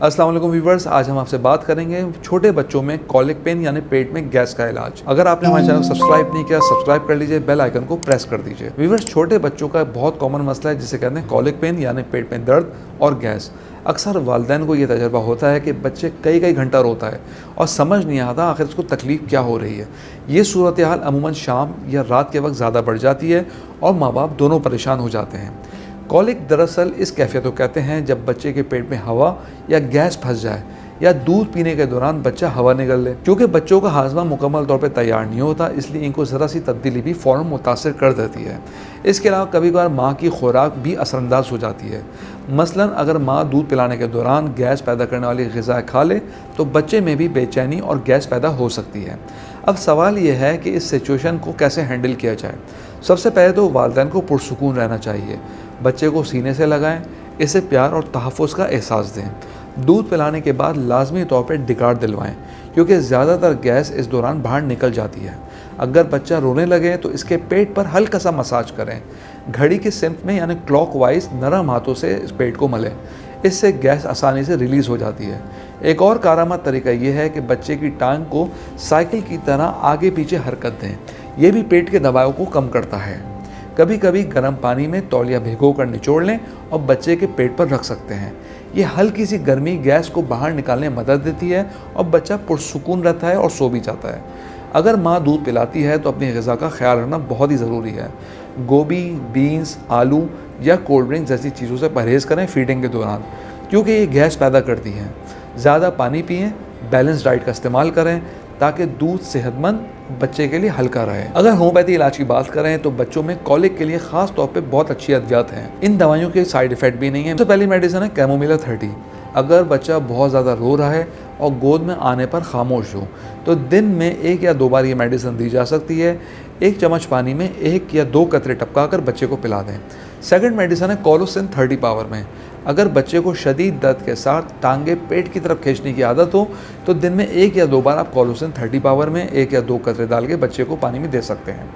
अस्सलाम वालेकुम व्यूवर्स, आज हम आपसे बात करेंगे छोटे बच्चों में कॉलिक पेन यानी पेट में गैस का इलाज। अगर आपने हमारे चैनल को सब्सक्राइब नहीं किया, सब्सक्राइब कर लीजिए, बेल आइकन को प्रेस कर दीजिए। व्यूवर्स, छोटे बच्चों का बहुत कॉमन मसला है जिसे कहते हैं कॉलिक पेन यानी पेट में दर्द और गैस। अक्सर वालिदैन को ये तजर्बा होता है कि बच्चे कई कई घंटा रोता है और समझ नहीं आता आखिर उसको तकलीफ़ क्या हो रही है। ये सूरत हाल अमूमन शाम या रात के वक्त ज़्यादा बढ़ जाती है और माँ बाप दोनों परेशान हो जाते हैं। कॉलिक दरअसल इस कैफियत को कहते हैं जब बच्चे के पेट में हवा या गैस फंस जाए या दूध पीने के दौरान बच्चा हवा निकल ले। क्योंकि बच्चों का हाजमा मुकम्मल तौर पर तैयार नहीं होता, इसलिए इनको ज़रा सी तब्दीली भी फ़ौरन मुतासर कर देती है। इसके अलावा कभी कभार माँ की खुराक भी असरअंदाज हो जाती है। मसलन अगर माँ दूध पिलाने के दौरान गैस पैदा करने वाली ग़िज़ा खा ले तो बच्चे में भी बेचैनी और गैस पैदा हो सकती है। अब सवाल यह है कि इस सिचुएशन को कैसे हैंडल किया जाए। सबसे पहले तो वालिदैन को पुरसुकून रहना चाहिए। बच्चे को सीने से लगाएं, इसे प्यार और तहफ़्फ़ुज़ का एहसास दें। दूध पिलाने के बाद लाजमी तौर पर डिकार्ड दिलवाएं, क्योंकि ज़्यादातर गैस इस दौरान बाहर निकल जाती है। अगर बच्चा रोने लगे तो इसके पेट पर हल्का सा मसाज करें। घड़ी के सिम्त में यानी क्लॉकवाइज नरम हाथों से इस पेट को मलें, इससे गैस आसानी से रिलीज़ हो जाती है। एक और कारआमद तरीका यह है कि बच्चे की टांग को साइकिल की तरह आगे पीछे हरकत दें। यह भी पेट के दबाव को कम करता है। कभी कभी गर्म पानी में तौलिया भिगो कर निचोड़ लें और बच्चे के पेट पर रख सकते हैं। ये हल्की सी गर्मी गैस को बाहर निकालने में मदद देती है और बच्चा पुरसुकून रहता है और सो भी जाता है। अगर माँ दूध पिलाती है तो अपनी ग़िज़ा का ख्याल रखना बहुत ही ज़रूरी है। गोभी, बीन्स, आलू या कोल्ड ड्रिंक जैसी चीज़ों से परहेज़ करें फीडिंग के दौरान, क्योंकि ये गैस पैदा करती हैं। ज़्यादा पानी पिएं, बैलेंस डाइट का इस्तेमाल करें ताकि दूध सेहतमंद बच्चे के लिए हल्का रहे। अगर होम्योपैथी इलाज की बात करें तो बच्चों में कॉलिक के लिए ख़ास तौर पे बहुत अच्छी अद्वियात हैं। इन दवाइयों के साइड इफ़ेक्ट भी नहीं है। सबसे पहली मेडिसिन है कैमोमिला 30। अगर बच्चा बहुत ज़्यादा रो रहा है और गोद में आने पर खामोश हो तो दिन में 1 या 2 बार ये मेडिसिन दी जा सकती है। 1 चम्मच पानी में 1 या 2 कतरे टपका कर बच्चे को पिला दें। सेकंड मेडिसिन है कोलोसिन 30 पावर में। अगर बच्चे को शदीद दर्द के साथ टांगे पेट की तरफ खींचने की आदत हो तो दिन में 1 या 2 बार आप कोलोसिन 30 पावर में 1 या 2 कतरे डाल के बच्चे को पानी में दे सकते हैं।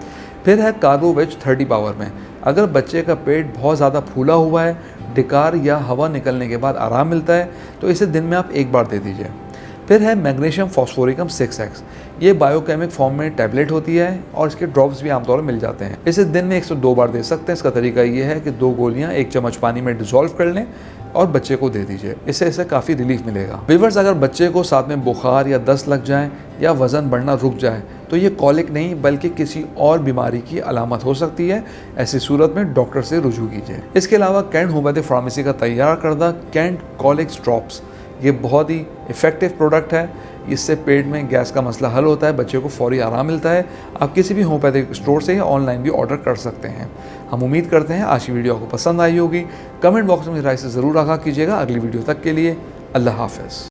फिर है कार्बोवेज 30 पावर में। अगर बच्चे का पेट बहुत ज़्यादा फूला हुआ है, डिकार या हवा निकलने के बाद आराम मिलता है तो इसे दिन में आप 1 बार दे दीजिए। फिर है मैग्नीशियम फॉस्फोरिकम 6x। ये बायोकेमिक फॉर्म में टैबलेट होती है और इसके ड्रॉप्स भी आमतौर पर मिल जाते हैं। इसे दिन में 102 बार दे सकते हैं। इसका तरीका ये है कि 2 गोलियां 1 चम्मच पानी में डिज़ोल्व कर लें और बच्चे को दे दीजिए। इससे काफ़ी रिलीफ मिलेगा। व्यूअर्स, अगर बच्चे को साथ में बुखार या दस्त लग जाए या वज़न बढ़ना रुक जाए तो ये कॉलिक नहीं बल्कि किसी और बीमारी की अलामत हो सकती है। ऐसी सूरत में डॉक्टर से रुजू कीजिए। इसके अलावा कैंट होम्योपैथी फार्मेसी का तैयार करदा कैंट कॉलिक ड्रॉप्स, ये बहुत ही इफ़ेक्टिव प्रोडक्ट है। इससे पेट में गैस का मसला हल होता है, बच्चे को फौरी आराम मिलता है। आप किसी भी होम्योपैथिक स्टोर से या ऑनलाइन भी ऑर्डर कर सकते हैं। हम उम्मीद करते हैं आज की वीडियो आपको पसंद आई होगी। कमेंट बॉक्स में राय से ज़रूर आगाह कीजिएगा। अगली वीडियो तक के लिए अल्लाह हाफ़िज़।